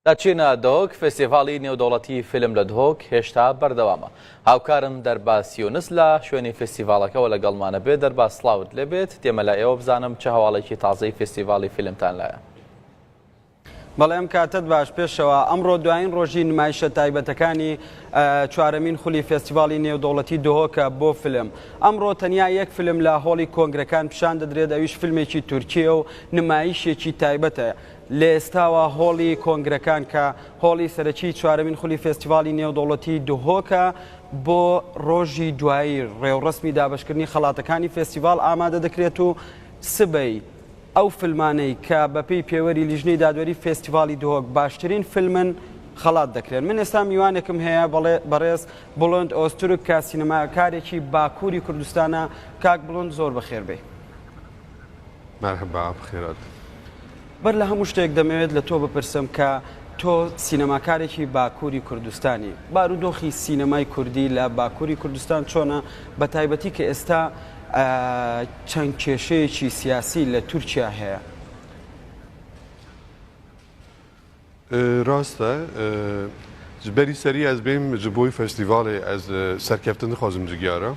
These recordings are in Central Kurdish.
لە چینە دۆک فستیڤاڵی نێودەوڵەتی فیلم لە دهۆک هێشتا بەردەوامە. هاوکارم دەرباس یونس لە شوێنی فستیڤاڵەکەەوە لەگەڵمانە بێ. دەرباس سڵاوت لێبێت. دێمە لە ئێوە بزانم چه هەواڵێکی تازەی فستیڤاڵی فیلمتان لایە. بەڵێم کاتت باش پێشەوە ئەمڕۆ دوایین ڕۆژی نمایشە تایبەتەکانی چوارەمین خولی فستیڤاڵی نێودەوڵەتی دهۆکە بۆ فیلم. ئەمڕۆ تەنیا یەک فیلم لە هۆڵی کۆنگرەکان پیشان دەدرێت، ئەویش فیلمێکی تورکیە و نمایشێکی تایبەتە. لە ئێستاوە هۆڵی کۆنگرەکان کە هۆڵی سەرەکی چوارەمین خولی فستیڤاڵی نێودەوڵەتی دهۆکە بۆ ڕۆژی دوایی ڕێوڕسمی دابەشکردنی خەڵاتەکانی فستیڤاڵ ئامادە دەکرێت و سبەی ئەو فیلمانەی کە بەپێی پێوەری لیژنەی دادوەری فستیڤاڵی دهۆک باشترین فیلمن خەڵات دەکرێن. من ئێستا میوانێکم هەیە بەڕێز بڵند ئۆستورک کە سینەماکارێکی باکووری کوردستانە. کاک بڵند زۆر بەخێر بێ. مرحبا بخێرات. بەر لە هەموو شتێک دەمەوێت لە تۆ بپرسم کە تۆ سینەماکارێکی باکووری کوردستانی، بارودۆخی سینەمای کوردی لە باکووری کوردستان چۆنە، بە تایبەتی کە ئێستا چەند کێشەیەکی سیاسی لە تورکیا هەیە؟ ڕاستە ji berî serî ez bêm ji bo festîvalê ez serkeftin dixwazim ji gyara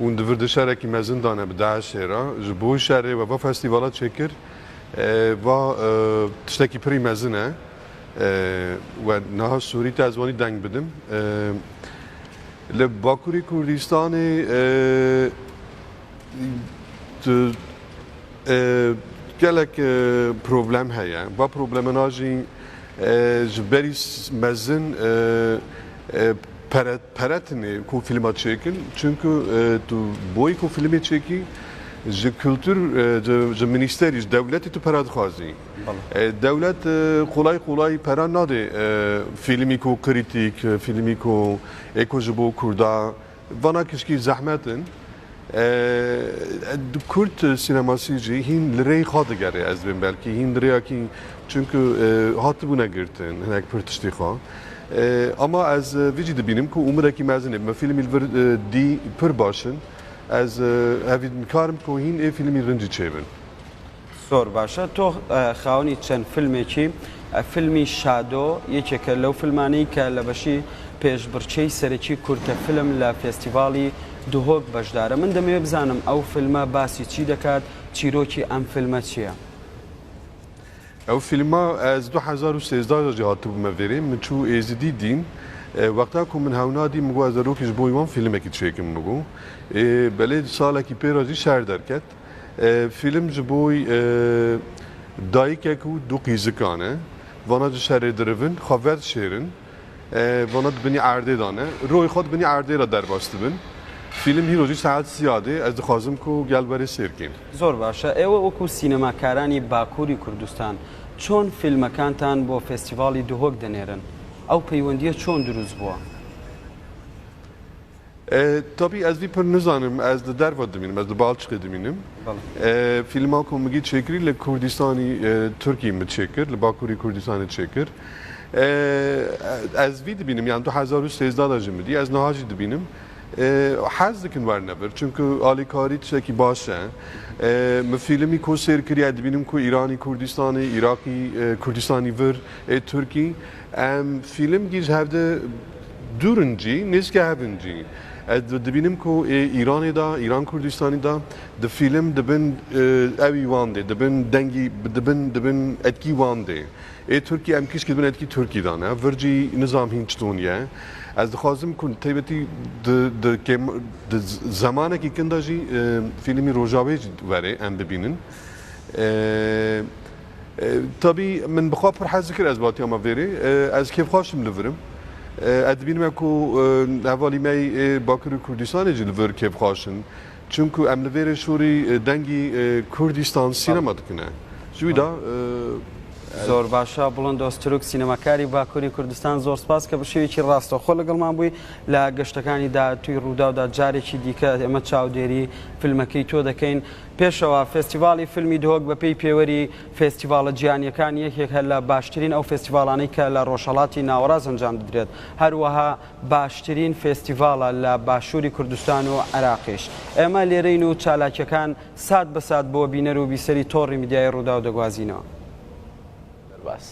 û di vir di şerekî mezin dane bi Daişê re ji bo şerê we va festîvala çêkir va tiştekî pirî mezin e we niha Sûrî te ez wanî deng bidim. Li Bakurî Kurdistanê gelek problem heye. Va problemena jî ji berî mezin peretinê ku filma çêkin, çünkü tu boyê ku filmê çêkî ji kültür ji ministerî ji dewletê tu pera dixwazî. Dewlet kolay pera nade filmî ku kritik, filmî ku êko ji bo Kurda vana kişkî zehmetin. Kurd sinemasî jî hîn li rêyê xwe digere ez bêm belkî hîn li rêyekî çünkü hatibûne girtin hinek pir tiştê xwe. Ama ez vê jî dibînim ku umirekî mezin ê me filmî li vir dî pir baş in. Ez hevî nikarim ku hîn ê filmî rincî çêbin. زۆر باشە. تۆ خاوەنی چەند فیلمێکی فیلمی شادۆ یەکێکە لەو فیلمانەی کە لە بەشی پێشبڕچەی سەرەکی کورتە فیلم لە فستیڤاڵی دهۆک بەشدارە. من دەمەوێت بزانم ئەو فیلمە باسی چی دەکات، چیرۆکی ئەم فیلمە چییە؟ ئەو فیلما ez 2013 jî hatibûme verê min çû êzidî dîn wexta ku min hewnadî min got ez zarokî ji bo wan filmekî çêkim min got belê salekî pêra jî şer derket. Film ji bo dayîkek û du qîzikan e vana ji şerê dirivin xwe şêrin vana dibinî erdê dane royê xwe dibinî erdê re derbas dibin. Film hîrojî saet siyadê ez dixwazim ku gel berê sêrkên. زۆر باشە. ئێوە وەکو سینەماکارانی باکووری کوردستان چۆن فیلمەکانتان بۆ فستیڤاڵی دهۆک دەنێرن؟ ئەو پەیوەندیە چۆن دروست بووە؟ Tabii ez vî pir nizanim ez li derve dimînim ez li Balçiqê dimînim. Filma ku min gî çêkirî li Kurdistanî Tirkiyê min çêkir li Bakurî Kurdistanê çêkir. Ez vî dibînim yani 2013 de jî min dî ez niha jî dibînim. Hez dikin wernevir çünkü alîkarî tiştekî baş e. Min filmî ku sêr kiriye dibînim ku İranî Kurdistanê, Iraqî Kurdistanî vir ê Tirkî em film gî ji hevde durin cî nêzke hevin cî. Ez dibînim ku İranê da, İran Kurdistanî da di film dibin evî wan dê, dibin dengî dibin etkî wan dê. Ê Tirkî em kişkî dibin etkî Tirkî dan e. Vir cî nizam hîn çitoniye. Ez dixwazim ku taybetî di zamanekî kin de jî filmî Rojavê jî were em bibînin. Tabii min bixwe pir hez dikir ez batiya me verê ez kêfxweşim li virim. Ez dibînim ku hevalî me Bakurî Kurdistanê jî li vir kêfxweşin. Çünkü em li vêrê şûrî dengî Kurdistan sînema dikine. Ji wî da زۆر باشە. بڵند ئۆستورک سینەماکاری باکووری کوردستان زۆر سپاس کە بە شێوێکی ڕاستەوخۆ لەگەڵمان بووی لە گەشتەکانی داهاتووی ڕووداودا. جارێکی دیکە ئێمە چاودێری فیلمەکەی تۆ دەکەین. پێشەوە فستیڤاڵی فیلمی دهۆک بەپێی پێوەری فستیڤاڵە جیهانیەکان یەکێک لە باشترین ئەو فستیڤاڵانەی کە لە ڕۆژهەڵاتی ناوەڕاست ئەنجام دەدرێت، هەروەها باشترین فستیڤاڵە لە باشووری کوردستان و عێراقیش. ئێمە لێرەین و چالاکیەکان سات بە سات بۆ بینەر و بیسەری تۆڕی میدیای ڕووداو دەگوازینەوە. بس